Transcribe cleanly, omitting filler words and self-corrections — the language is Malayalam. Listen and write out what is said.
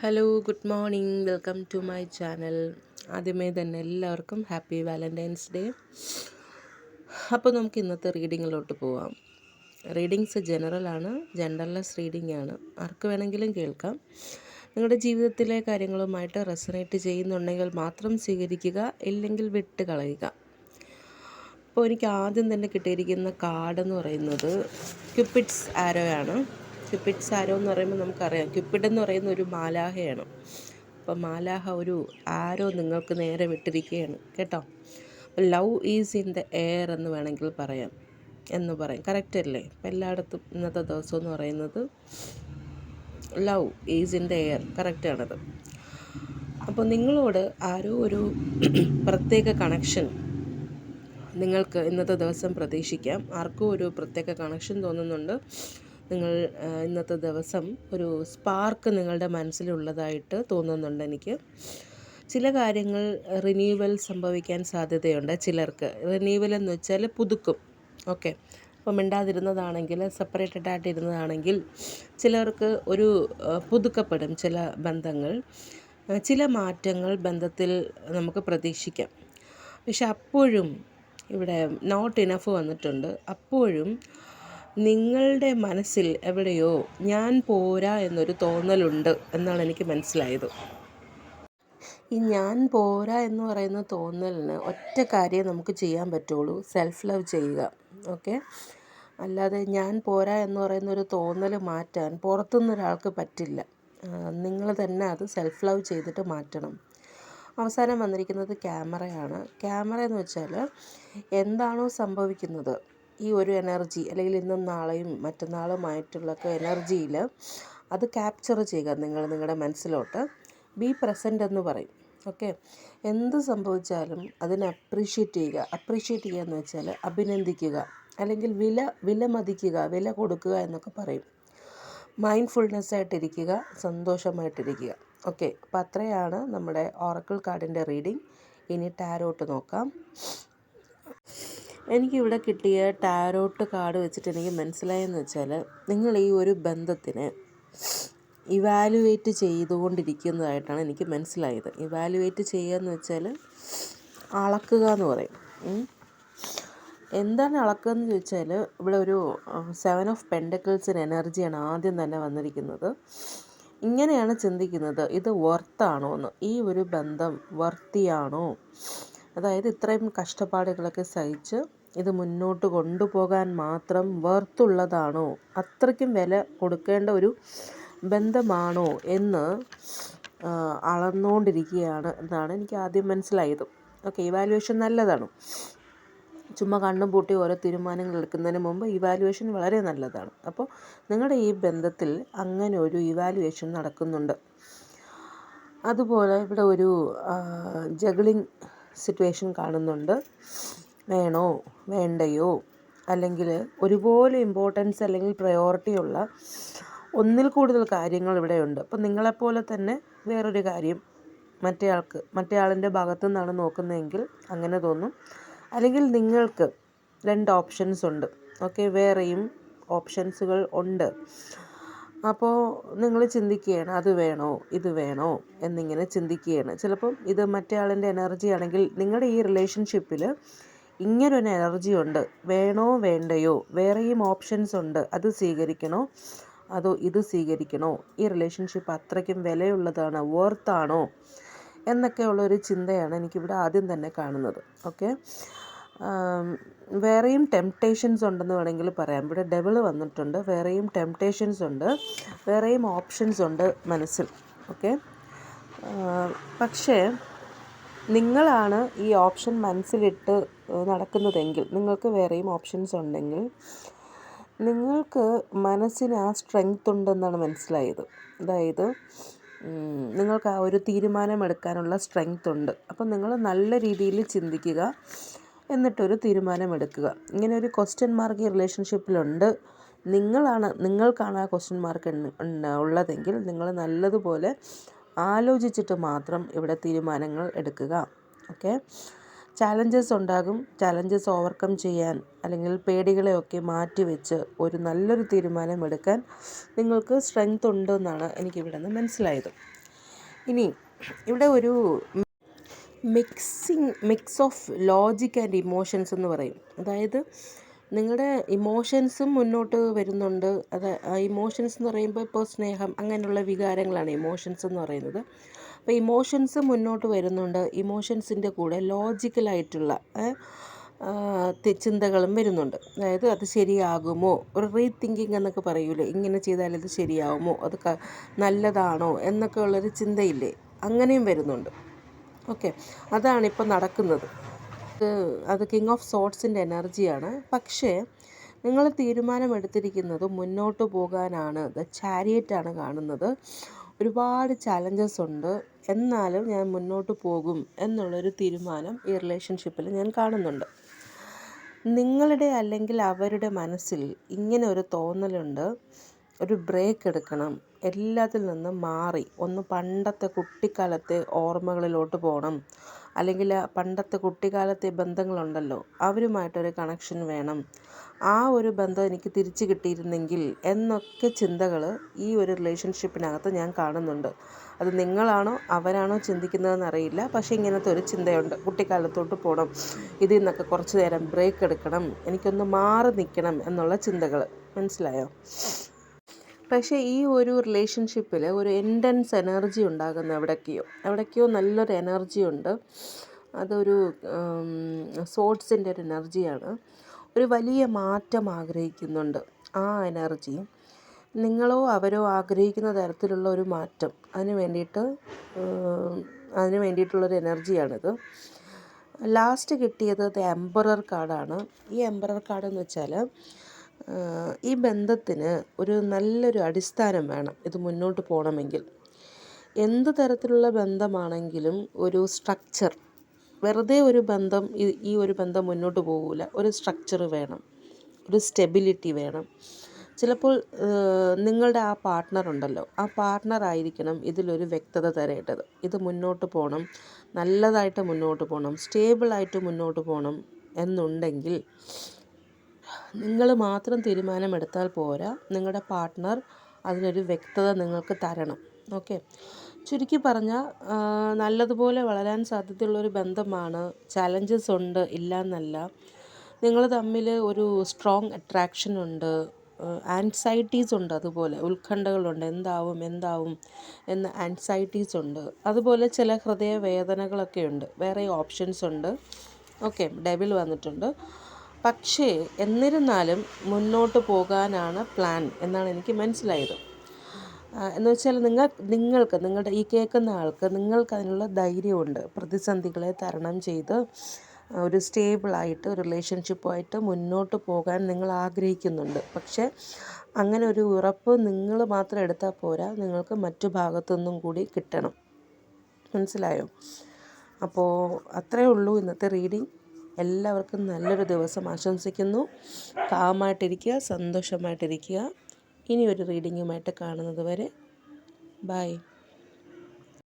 Hello, good morning. Welcome to my channel. ആദ്യമേ തന്നെ എല്ലാവർക്കും ഹാപ്പി വാലൻറ്റൈൻസ് ഡേ. അപ്പോൾ നമുക്ക് ഇന്നത്തെ റീഡിങ്ങിലോട്ട് പോവാം. റീഡിങ്സ് ജനറലാണ്, ജെൻഡർലെസ് റീഡിംഗ് ആണ്. ആർക്ക് വേണമെങ്കിലും കേൾക്കാം. നിങ്ങളുടെ ജീവിതത്തിലെ കാര്യങ്ങളുമായിട്ട് റെസണേറ്റ് ചെയ്യുന്നുണ്ടെങ്കിൽ മാത്രം സ്വീകരിക്കുക, ഇല്ലെങ്കിൽ വിട്ട് കളയുക. അപ്പോൾ എനിക്ക് ആദ്യം തന്നെ കിട്ടിയിരിക്കുന്ന കാർഡെന്ന് പറയുന്നത് ക്യൂപ്പിഡ്സ് ആരോയാണ്. ക്യൂപ്പിഡ്സ് ആരോ എന്ന് പറയുമ്പോൾ നമുക്കറിയാം, ക്യൂപ്പിഡ് എന്ന് പറയുന്ന ഒരു മാലാഹയാണ്. അപ്പം മാലാഹ ഒരു ആരോ നിങ്ങൾക്ക് നേരെ വിട്ടിരിക്കുകയാണ് കേട്ടോ. Love is in the air എന്ന് വേണമെങ്കിൽ പറയാം കറക്റ്റ് അല്ലേ? അപ്പം എല്ലായിടത്തും ഇന്നത്തെ ദിവസം എന്ന് പറയുന്നത് love is in the air, കറക്റ്റാണത്. അപ്പോൾ നിങ്ങളോട് ആരോ ഒരു പ്രത്യേക കണക്ഷൻ നിങ്ങൾക്ക് ഇന്നത്തെ ദിവസം പ്രതീക്ഷിക്കാം. ആർക്കും ഒരു പ്രത്യേക കണക്ഷൻ തോന്നുന്നുണ്ട്. നിങ്ങൾ ഇന്നത്തെ ദിവസം ഒരു സ്പാർക്ക് നിങ്ങളുടെ മനസ്സിലുള്ളതായിട്ട് തോന്നുന്നുണ്ട് എനിക്ക്. ചില കാര്യങ്ങൾ റിന്യൂവൽ സംഭവിക്കാൻ സാധ്യതയുണ്ട്. ചിലർക്ക് റിന്യൂവൽ എന്ന് വെച്ചാൽ പുതുക്കും. ഓക്കെ, അപ്പോൾ മിണ്ടാതിരുന്നതാണെങ്കിൽ, സെപ്പറേറ്റഡ് ആയിട്ടിരുന്നതാണെങ്കിൽ ചിലർക്ക് ഒരു പുതുക്കപ്പെടും ചില ബന്ധങ്ങൾ. ചില മാറ്റങ്ങൾ ബന്ധത്തിൽ നമുക്ക് പ്രതീക്ഷിക്കാം. പക്ഷെ അപ്പോഴും ഇവിടെ നോട്ട് ഇനഫ് വന്നിട്ടുണ്ട്. അപ്പോഴും നിങ്ങളുടെ മനസ്സിൽ എവിടെയോ ഞാൻ പോരാ എന്നൊരു തോന്നലുണ്ട് എന്നാണ് എനിക്ക് മനസ്സിലായത്. ഈ ഞാൻ പോരാ എന്ന് പറയുന്ന തോന്നലിന് ഒറ്റ കാര്യം നമുക്ക് ചെയ്യാൻ പറ്റുള്ളൂ, സെൽഫ് ലവ് ചെയ്യുക. ഓക്കെ, അല്ലാതെ ഞാൻ പോരാ എന്ന് പറയുന്ന ഒരു തോന്നൽ മാറ്റാൻ പുറത്തുനിന്ന് ഒരാൾക്ക് പറ്റില്ല. നിങ്ങൾ തന്നെ അത് സെൽഫ് ലവ് ചെയ്തിട്ട് മാറ്റണം. അവസാനം വന്നിരിക്കുന്നത് ക്യാമറയാണ്. ക്യാമറ എന്ന് വെച്ചാൽ എന്താണോ സംഭവിക്കുന്നത്, ഈ ഒരു എനർജി അല്ലെങ്കിൽ ഇന്നും നാളെയും മറ്റന്നാളുമായിട്ടുള്ളൊക്കെ എനർജിയിൽ അത് ക്യാപ്ചർ ചെയ്യുക നിങ്ങളുടെ മനസ്സിലോട്ട്. ബി പ്രസൻറ്റ് എന്ന് പറയും. ഓക്കെ, എന്ത് സംഭവിച്ചാലും അതിനെ അപ്രീഷിയേറ്റ് ചെയ്യുക എന്ന് വെച്ചാൽ അഭിനന്ദിക്കുക, അല്ലെങ്കിൽ വിലമതിക്കുക, വില കൊടുക്കുക എന്നൊക്കെ പറയും. മൈൻഡ്ഫുൾനെസ് ആയിട്ടിരിക്കുക, സന്തോഷമായിട്ടിരിക്കുക. ഓക്കെ, അപ്പോൾ അത്രയാണ് നമ്മുടെ ഓറക്കിൾ കാർഡിൻ്റെ റീഡിംഗ്. ഇനി ടാരോട്ട് നോക്കാം. എനിക്കിവിടെ കിട്ടിയ ടാരോട്ട് കാർഡ് വെച്ചിട്ട് എനിക്ക് മനസ്സിലായെന്ന് വെച്ചാൽ, നിങ്ങൾ ഈ ഒരു ബന്ധത്തിനെ ഇവാലുവേറ്റ് ചെയ്തുകൊണ്ടിരിക്കുന്നതായിട്ടാണ് എനിക്ക് മനസ്സിലായത്. ഇവാലുവേറ്റ് ചെയ്യുക എന്ന് വെച്ചാൽ അളക്കുക എന്ന് പറയും. എന്താണ് അളക്കുക എന്ന് ചോദിച്ചാൽ, ഇവിടെ ഒരു 7 ഓഫ് പെൻഡക്കിൾസിന് എനർജിയാണ് ആദ്യം തന്നെ വന്നിരിക്കുന്നത്. ഇങ്ങനെയാണ് ചിന്തിക്കുന്നത്, ഇത് വർത്താണോ എന്ന്, ഈ ഒരു ബന്ധം വർത്തിയാണോ, അതായത് ഇത്രയും കഷ്ടപ്പാടുകളൊക്കെ സഹിച്ച് ഇത് മുന്നോട്ട് കൊണ്ടുപോകാൻ മാത്രം വർത്തുള്ളതാണോ, അത്രയ്ക്കും വില കൊടുക്കേണ്ട ഒരു ബന്ധമാണോ എന്ന് അളന്നുകൊണ്ടിരിക്കുകയാണ് എന്നാണ് എനിക്ക് ആദ്യം മനസ്സിലായത്. ഓക്കെ, ഇവാലുവേഷൻ നല്ലതാണ്. ചുമ്മാ കണ്ണും പൂട്ടി ഓരോ തീരുമാനങ്ങൾ എടുക്കുന്നതിന് മുമ്പ് ഇവാലുവേഷൻ വളരെ നല്ലതാണ്. അപ്പോൾ നിങ്ങളുടെ ഈ ബന്ധത്തിൽ അങ്ങനെ ഒരു ഇവാലുവേഷൻ നടക്കുന്നുണ്ട്. അതുപോലെ ഇവിടെ ഒരു ജഗ്ലിംഗ് സിറ്റുവേഷൻ കാണുന്നുണ്ട്. വേണോ വേണ്ടയോ, അല്ലെങ്കിൽ ഒരുപോലെ ഇമ്പോർട്ടൻസ് അല്ലെങ്കിൽ പ്രയോറിറ്റി ഉള്ള ഒന്നിൽ കൂടുതൽ കാര്യങ്ങൾ ഇവിടെയുണ്ട്. അപ്പം നിങ്ങളെപ്പോലെ തന്നെ വേറൊരു കാര്യം മറ്റേ ഭാഗത്തു നിന്നാണ് നോക്കുന്നതെങ്കിൽ അങ്ങനെ തോന്നും. അല്ലെങ്കിൽ നിങ്ങൾക്ക് 2 ഓപ്ഷൻസ് ഉണ്ട്. ഓക്കെ, വേറെയും ഓപ്ഷൻസുകൾ ഉണ്ട്. അപ്പോൾ നിങ്ങൾ ചിന്തിക്കുകയാണ്, അത് വേണോ ഇത് വേണോ എന്നിങ്ങനെ ചിന്തിക്കുകയാണ്. ചിലപ്പം ഇത് മറ്റേ ആളിൻ്റെ എനർജി ആണെങ്കിൽ നിങ്ങളുടെ ഈ റിലേഷൻഷിപ്പിൽ ഇങ്ങനൊരു എനർജി ഉണ്ട്. വേണോ വേണ്ടയോ, വേറെയും ഓപ്ഷൻസ് ഉണ്ട്, അത് സ്വീകരിക്കണോ അതോ ഇത് സ്വീകരിക്കണോ, ഈ റിലേഷൻഷിപ്പ് അത്രയ്ക്കും വിലയുള്ളതാണ്, വർത്താണോ എന്നൊക്കെയുള്ളൊരു ചിന്തയാണ് എനിക്കിവിടെ ആദ്യം തന്നെ കാണുന്നത്. ഓക്കെ, വേറെയും ടെംപ്ടേഷൻസ് ഉണ്ടെന്ന് വേണമെങ്കിൽ പറയാം. ഇവിടെ ഡെവിൾ വന്നിട്ടുണ്ട്. വേറെയും ടെംപ്ടേഷൻസ് ഉണ്ട്, വേറെയും ഓപ്ഷൻസ് ഉണ്ട് മനസ്സിൽ. ഓക്കെ, പക്ഷേ നിങ്ങളാണ് ഈ ഓപ്ഷൻ മനസ്സിലിട്ട് നടക്കുന്നതെങ്കിൽ, നിങ്ങൾക്ക് വേറെയും ഓപ്ഷൻസ് ഉണ്ടെങ്കിൽ നിങ്ങൾക്ക് മനസ്സിന് ആ സ്ട്രെങ്ത് ഉണ്ടെന്നാണ് മനസ്സിലായത്. അതായത് നിങ്ങൾക്ക് ആ ഒരു തീരുമാനമെടുക്കാനുള്ള സ്ട്രെങ്ത് ഉണ്ട്. അപ്പം നിങ്ങൾ നല്ല രീതിയിൽ ചിന്തിക്കുക, എന്നിട്ടൊരു തീരുമാനമെടുക്കുക. ഇങ്ങനെ ഒരു ക്വസ്റ്റ്യൻ മാർക്ക് ഈ റിലേഷൻഷിപ്പിലുണ്ട്, നിങ്ങൾക്കാണ് ആ ക്വസ്റ്റ്യൻ മാർക്ക് ഉള്ളതെങ്കിൽ നിങ്ങൾ നല്ലതുപോലെ ആലോചിച്ചിട്ട് മാത്രം ഇവിടെ തീരുമാനങ്ങൾ എടുക്കുക. ഓക്കെ, ചാലഞ്ചസ് ഉണ്ടാകും. ചാലഞ്ചസ് ഓവർകം ചെയ്യാൻ അല്ലെങ്കിൽ പേടികളെയൊക്കെ മാറ്റിവെച്ച് ഒരു നല്ലൊരു തീരുമാനം എടുക്കാൻ നിങ്ങൾക്ക് സ്ട്രെങ്ത് ഉണ്ടെന്നാണ് എനിക്കിവിടെ നിന്ന് മനസ്സിലായത്. ഇനി ഇവിടെ ഒരു mix of logic and emotions എന്ന് പറയും. അതായത് നിങ്ങളുടെ ഇമോഷൻസും മുന്നോട്ട് വരുന്നുണ്ട്. അത് ഇമോഷൻസ് എന്ന് പറയുമ്പോൾ ഇപ്പോൾ സ്നേഹം അങ്ങനെയുള്ള വികാരങ്ങളാണ് ഇമോഷൻസ് എന്ന് പറയുന്നത്. അപ്പോൾ ഇമോഷൻസ് മുന്നോട്ട് വരുന്നുണ്ട്. ഇമോഷൻസിൻ്റെ കൂടെ ലോജിക്കലായിട്ടുള്ള ചിന്തകളും വരുന്നുണ്ട്. അതായത് അത് ശരിയാകുമോ, ഒരു റീതിങ്കിങ് എന്നൊക്കെ പറയൂലേ, ഇങ്ങനെ ചെയ്താൽ ഇത് ശരിയാകുമോ, അത് നല്ലതാണോ എന്നൊക്കെ ഉള്ളൊരു ചിന്തയില്ലേ, അങ്ങനെയും വരുന്നുണ്ട്. ഓക്കെ, അതാണിപ്പോൾ നടക്കുന്നത്. അത് കിങ് ഓഫ് സോർട്സിൻ്റെ എനർജിയാണ്. പക്ഷേ നിങ്ങൾ തീരുമാനമെടുത്തിരിക്കുന്നത് മുന്നോട്ട് പോകാനാണ്. ദ ചാരിയറ്റാണ് കാണുന്നത്. ഒരുപാട് ചാലഞ്ചസ് ഉണ്ട്, എന്നാലും ഞാൻ മുന്നോട്ട് പോകും എന്നുള്ളൊരു തീരുമാനം ഈ റിലേഷൻഷിപ്പിൽ ഞാൻ കാണുന്നുണ്ട്. നിങ്ങളുടെ അല്ലെങ്കിൽ അവരുടെ മനസ്സിൽ ഇങ്ങനെ ഒരു തോന്നലുണ്ട്, ഒരു ബ്രേക്ക് എടുക്കണം, എല്ലാത്തിൽ നിന്നും മാറി ഒന്ന് പണ്ടത്തെ കുട്ടിക്കാലത്തെ ഓർമ്മകളിലോട്ട് പോകണം, അല്ലെങ്കിൽ പണ്ടത്തെ കുട്ടിക്കാലത്തെ ബന്ധങ്ങളുണ്ടല്ലോ അവരുമായിട്ടൊരു കണക്ഷൻ വേണം, ആ ഒരു ബന്ധം എനിക്ക് തിരിച്ചു കിട്ടിയിരുന്നെങ്കിൽ എന്നൊക്കെ ചിന്തകൾ ഈ ഒരു റിലേഷൻഷിപ്പിനകത്ത് ഞാൻ കാണുന്നുണ്ട്. അത് നിങ്ങളാണോ അവരാണോ ചിന്തിക്കുന്നതെന്ന് അറിയില്ല, പക്ഷേ ഇങ്ങനത്തെ ഒരു ചിന്തയുണ്ട്. കുട്ടിക്കാലത്തോട്ട് പോകണം, ഇതിൽ നിന്നൊക്കെ കുറച്ച് നേരം ബ്രേക്ക് എടുക്കണം, എനിക്കൊന്ന് മാറി നിൽക്കണം എന്നുള്ള ചിന്തകൾ. മനസ്സിലായോ? പക്ഷേ ഈ ഒരു റിലേഷൻഷിപ്പിൽ ഒരു ഇൻറ്റൻസ് എനർജി ഉണ്ടാകുന്ന എവിടേക്കോ നല്ലൊരു എനർജി ഉണ്ട്. അതൊരു സോഡ്സിൻ്റെ ഒരു എനർജിയാണ്. ഒരു വലിയ മാറ്റം ആഗ്രഹിക്കുന്നുണ്ട്. ആ എനർജി നിങ്ങളോ അവരോ ആഗ്രഹിക്കുന്ന തരത്തിലുള്ള ഒരു മാറ്റം, അതിന് വേണ്ടിയിട്ടുള്ളൊരു എനർജിയാണിത്. ലാസ്റ്റ് കിട്ടിയത് ദ എംപറർ കാർഡാണ്. ഈ എംപറർ കാർഡെന്ന് വെച്ചാൽ ഈ ബന്ധത്തിന് ഒരു നല്ലൊരു അടിസ്ഥാനം വേണം ഇത് മുന്നോട്ട് പോകണമെങ്കിൽ. എന്ത് തരത്തിലുള്ള ബന്ധമാണെങ്കിലും ഒരു സ്ട്രക്ചർ, വെറുതെ ഒരു ബന്ധം ഈ ഒരു ബന്ധം മുന്നോട്ട് പോകില്ല. ഒരു സ്ട്രക്ചർ വേണം, ഒരു സ്റ്റെബിലിറ്റി വേണം. ചിലപ്പോൾ നിങ്ങളുടെ ആ പാർട്ട്ണർ ഉണ്ടല്ലോ, ആ പാർട്ട്ണറായിരിക്കണം ഇതിലൊരു വ്യക്തത തരേണ്ടത്. ഇത് മുന്നോട്ട് പോകണം, നല്ലതായിട്ട് മുന്നോട്ട് പോകണം, സ്റ്റേബിളായിട്ട് മുന്നോട്ട് പോകണം എന്നുണ്ടെങ്കിൽ നിങ്ങൾ മാത്രം തീരുമാനമെടുത്താൽ പോരാ, നിങ്ങളുടെ പാർട്ട്ണർ അതിനൊരു വ്യക്തത നിങ്ങൾക്ക് തരണം. ഓക്കെ, ചുരുക്കി പറഞ്ഞാൽ നല്ലതുപോലെ വളരാൻ സാധ്യതയുള്ളൊരു ബന്ധമാണ്. ചാലഞ്ചസ് ഉണ്ട്, ഇല്ല എന്നല്ല. നിങ്ങൾ തമ്മിൽ ഒരു സ്ട്രോങ് അട്രാക്ഷൻ ഉണ്ട്, ആൻസൈറ്റീസ് ഉണ്ട്, അതുപോലെ ഉത്കണ്ഠകളുണ്ട്, എന്താവും എന്ന ആൻസൈറ്റീസ് ഉണ്ട്. അതുപോലെ ചില ഹൃദയവേദനകളൊക്കെ ഉണ്ട്. വേറെ ഓപ്ഷൻസ് ഉണ്ട്. ഓക്കെ, ഡെവിൽ വന്നിട്ടുണ്ട്. പക്ഷേ എന്നിരുന്നാലും മുന്നോട്ട് പോകാനാണ് പ്ലാൻ എന്നാണ് എനിക്ക് മനസ്സിലായത്. എന്ന് വെച്ചാൽ നിങ്ങൾക്ക് നിങ്ങളുടെ ഈ കേൾക്കുന്ന ആൾക്ക് നിങ്ങൾക്ക് അതിനുള്ള ധൈര്യമുണ്ട്. പ്രതിസന്ധികളെ തരണം ചെയ്ത് ഒരു സ്റ്റേബിളായിട്ട് റിലേഷൻഷിപ്പുമായിട്ട് മുന്നോട്ട് പോകാൻ നിങ്ങൾ ആഗ്രഹിക്കുന്നുണ്ട്. പക്ഷേ അങ്ങനെ ഒരു ഉറപ്പ് നിങ്ങൾ മാത്രം എടുത്താൽ പോരാ, നിങ്ങൾക്ക് മറ്റു ഭാഗത്തുനിന്നും കൂടി കിട്ടണം. മനസ്സിലായോ? അപ്പോൾ അത്രയേ ഉള്ളൂ ഇന്നത്തെ റീഡിങ്. എല്ലാവർക്കും നല്ലൊരു ദിവസം ആശംസിക്കുന്നു. കാമായിട്ടിരിക്കുക, സന്തോഷമായിട്ടിരിക്കുക. ഇനി ഒരു റീഡിങ്ങുമായിട്ട് കാണുന്നത് വരെ ബൈ.